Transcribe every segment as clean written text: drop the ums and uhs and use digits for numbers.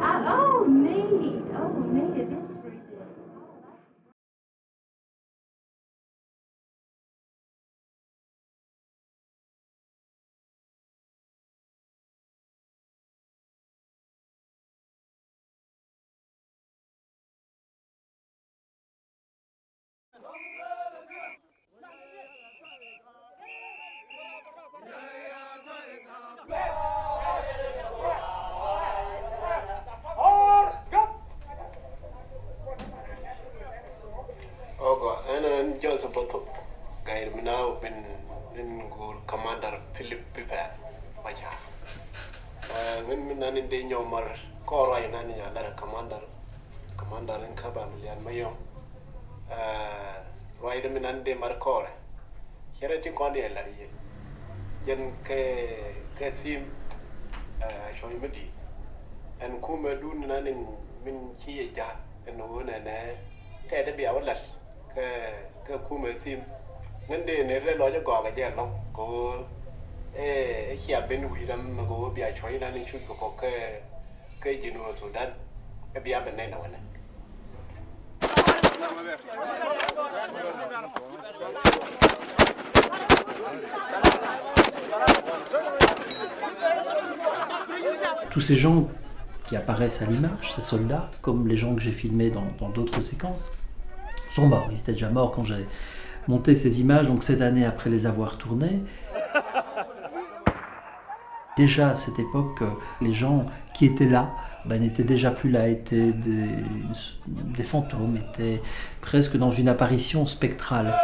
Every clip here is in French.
Oh, neat. Oh, neat. It is pretty. Ogo, ana Joseph Botop. Gair minao bin gur Commander Philip Piper. Macha. Ngin minan inde nyomar koro ina ni ala Commander in kaba milian mayong. Roida minan de mar kore. Cherati kondi elari. Jen ke sim shoy medi. En kuma dun nanin min chiye ja en wona ne ke da biya wala ke kuma sim ngende ne re lo ja go ga je lo ko chia ben wi ram go biya choi na ni chu ko ke jinu Sudan e biya ben ne na wala Tous ces gens qui apparaissent à l'image, ces soldats, comme les gens que j'ai filmés dans d'autres séquences, sont morts. Ils étaient déjà morts quand j'ai monté ces images, donc cette année après les avoir tournées. Déjà à cette époque, les gens qui étaient là n'étaient déjà plus là, étaient des fantômes, étaient presque dans une apparition spectrale.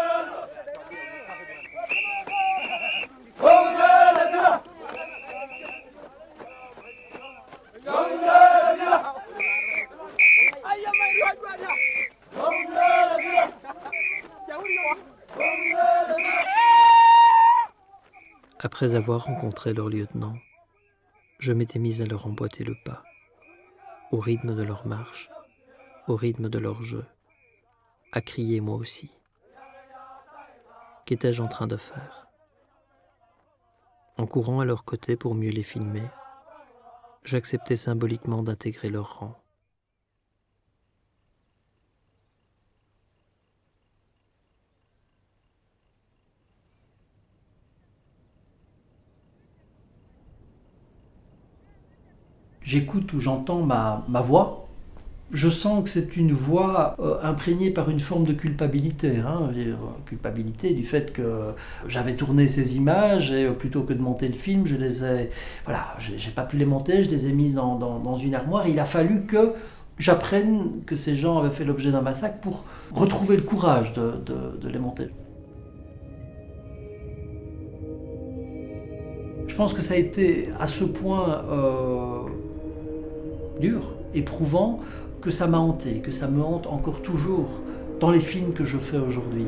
Après avoir rencontré leur lieutenant, je m'étais mis à leur emboîter le pas, au rythme de leur marche, au rythme de leur jeu, à crier moi aussi. Qu'étais-je en train de faire? En courant à leur côté pour mieux les filmer, j'acceptais symboliquement d'intégrer leur rang. J'écoute ou j'entends ma voix, je sens que c'est une voix imprégnée par une forme de culpabilité. Culpabilité du fait que j'avais tourné ces images et plutôt que de monter le film, je les ai... Voilà, j'ai pas pu les monter, je les ai mises dans une armoire. Et il a fallu que j'apprenne que ces gens avaient fait l'objet d'un massacre pour retrouver le courage de les monter. Je pense que ça a été à ce point dur, éprouvant, que ça m'a hanté, que ça me hante encore toujours dans les films que je fais aujourd'hui.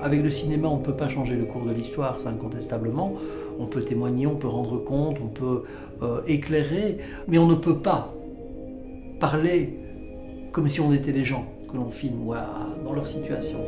Avec le cinéma, on ne peut pas changer le cours de l'histoire, ça incontestablement. On peut témoigner, on peut rendre compte, on peut éclairer, mais on ne peut pas parler comme si on était des gens que l'on filme dans leur situation.